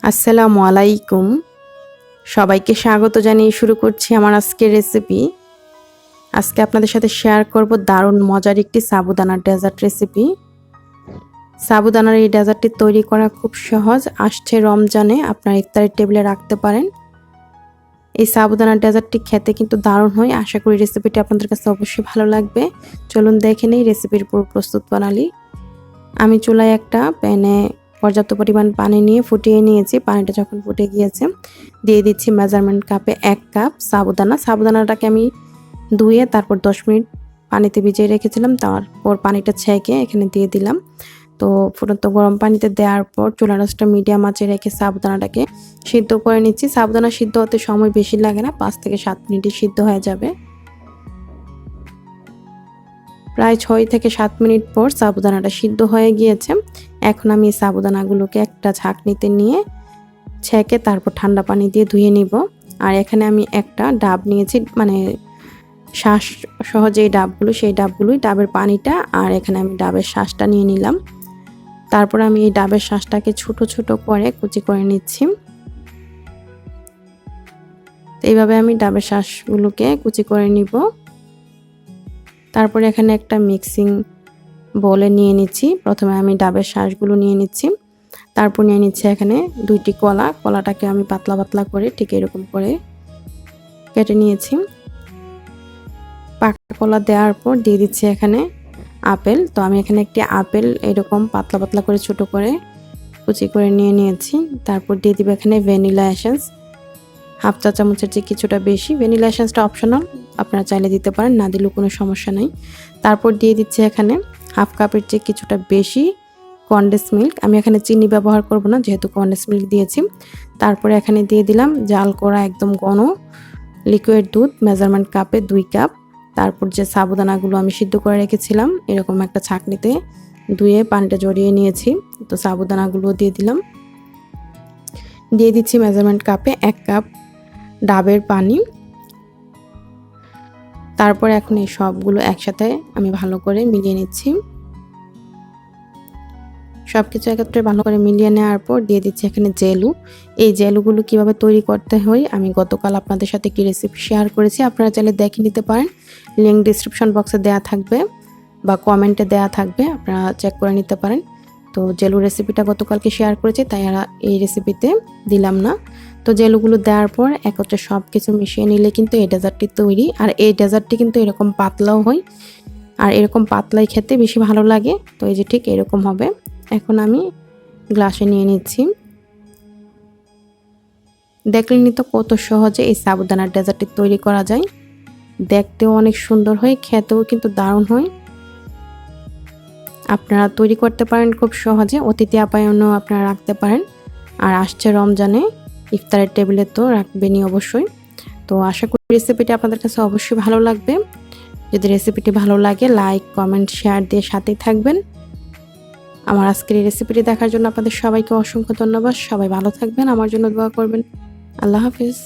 আসসালামু আলাইকুম। সবাইকে স্বাগত জানিয়ে শুরু করছি আমার আজকের রেসিপি। আজকে আপনাদের সাথে শেয়ার করব দারুণ মজার একটি সাবুদানার ডেজার্ট রেসিপি। সাবুদানার এই ডেজার্টটি তৈরি করা খুব সহজ। আসছে রমজানে আপনার ইফতারের টেবিলে রাখতে পারেন। এই সাবুদানার ডেজার্টটি খেতে কিন্তু দারুণ হয়। আশা করি রেসিপিটি আপনাদের কাছে অবশ্যই ভালো লাগবে। চলুন দেখে নেই রেসিপির পুরো প্রস্তুত প্রণালী। আমি চুলায় একটা প্যানে পর্যাপ্ত পরিমাণ পানি নিয়ে ফুটিয়ে নিয়েছি। পানিটা যখন ফুটে গিয়েছে দিয়ে দিচ্ছি মেজারমেন্ট কাপে 1 কাপ সাবুদানাটাকে আমি ধুয়ে তারপর 10 মিনিট পানিতে ভিজিয়ে রেখেছিলাম। তারপর পানিটা ছেঁকে এখানে দিয়ে দিলাম। তো ফুটন্ত গরম পানিতে দেওয়ার পর চুলার আঁচটা মিডিয়াম আঁচে রেখে সাবুদানাটাকে সিদ্ধ করে নিচ্ছি। সাবুদানা সিদ্ধ হতে সময় বেশি লাগে না, 5 থেকে 7 মিনিটে সিদ্ধ হয়ে যাবে। প্রায় 6 থেকে 7 মিনিট পর সাবুদানাটা সিদ্ধ হয়ে গিয়েছে। এখন আমি এই সাবুদানাগুলোকে একটা ছাঁকনিতে নিয়ে ছেঁকে তারপর ঠান্ডা পানি দিয়ে ধুয়ে নিব। আর এখানে আমি একটা ডাব নিয়েছি, মানে শ্বাস সহ যে ডাবগুলো, সেই ডাবগুলোই, ডাবের পানিটা আর এখানে আমি ডাবের শ্বাসটা নিয়ে নিলাম। তারপর আমি এই ডাবের শ্বাসটাকে ছোট ছোট করে কুচি করে নিচ্ছি। এইভাবে আমি ডাবের শ্বাসগুলোকে কুচি করে নিব। তারপরে এখানে একটা মিক্সিং বলে নিয়ে নিচ্ছি। প্রথমে আমি ডাবের শ্বাসগুলো নিয়ে নিচ্ছি। তারপর নিয়ে নিচ্ছি এখানে 2টি কলাটাকে আমি পাতলা পাতলা করে ঠিক এরকম করে কেটে নিয়েছি। পাকা কলা দেওয়ার পর দিয়ে দিচ্ছি এখানে আপেল। তো আমি এখানে একটি আপেল এরকম পাতলা পাতলা করে ছোট করে কুচি করে নিয়ে নিয়েছি। তারপর দিয়ে দিব এখানে ভ্যানিলা এসেন্স, 1/2 চা চামচের যে কিছুটা বেশি। ভ্যানিলা এসেন্সটা অপশনাল, আপনারা চাইলে দিতে পারেন, না দিলেও কোনো সমস্যা নেই। তারপর দিয়ে দিচ্ছি এখানে 1/2 কাপের চেয়ে কিছুটা বেশি কনডেন্স মিল্ক। আমি এখানে চিনি ব্যবহার করব না, যেহেতু কনডেন্স মিল্ক দিয়েছি। তারপরে এখানে দিয়ে দিলাম জাল করা একদম ঘন লিকুইড দুধ, মেজারমেন্ট কাপে 2 কাপ। তারপর যে সাবুদানাগুলো আমি সিদ্ধ করে রেখেছিলাম এরকম একটা ছাঁকনিতে ধুয়ে পানিটা জড়িয়ে নিয়েছি, তো সাবুদানাগুলো দিয়ে দিলাম। দিয়ে দিচ্ছি মেজারমেন্ট কাপে 1 কাপ ডাবের পানি। তারপর এখন এই সবগুলো একসাথে আমি ভালো করে মিলিয়ে নিচ্ছি। সবকিছু একত্রে ভালো করে মিলিয়ে নেওয়ার পর দিয়ে দিচ্ছি এখানে জেলু। এই জেলুগুলো কিভাবে তৈরি করতে হয় আমি গতকাল আপনাদের সাথে কি রেসিপি শেয়ার করেছি, আপনারা চাইলে দেখে নিতে পারেন। লিঙ্ক ডিসক্রিপশন বক্সে দেওয়া থাকবে বা কমেন্টে দেওয়া থাকবে, আপনারা চেক করে নিতে পারেন। তো জেলু রেসিপিটা গতকালকে শেয়ার করেছি, তাই আর এই রেসিপিতে দিলাম না। তো জেলুগুলো দেওয়ার পর একত্রে সব কিছু মিশিয়ে নিলে কিন্তু এই ডেজার্টটি তৈরি। আর এই ডেজার্টটি কিন্তু এরকম পাতলাও হয়, আর এরকম পাতলাই খেতে বেশি ভালো লাগে। তো এই যে ঠিক এরকম হবে। এখন আমি গ্লাসে নিয়ে নিচ্ছি। দেখলেনই তো কত সহজে এই সাবুদানার ডেজার্টটি তৈরি করা যায়। দেখতেও অনেক সুন্দর হয়, খেতেও কিন্তু দারুণ হয়। আপনারা তৈরি করতে পারেন খুব সহজে, অতিথি আপ্যায়নেও আপনারা রাখতে পারেন। আর আসছে রমজানে ইফতারের টেবিলে তো রাখবেনই অবশ্যই। তো আশা করি রেসিপিটি আপনাদের কাছে অবশ্যই ভালো লাগবে। যদি রেসিপিটি ভালো লাগে লাইক, কমেন্ট, শেয়ার দিয়ে সাথেই থাকবেন। আমার আজকের এই রেসিপিটি দেখার জন্য আপনাদের সবাইকে অসংখ্য ধন্যবাদ। সবাই ভালো থাকবেন, আমার জন্য দোয়া করবেন। আল্লাহ হাফেজ।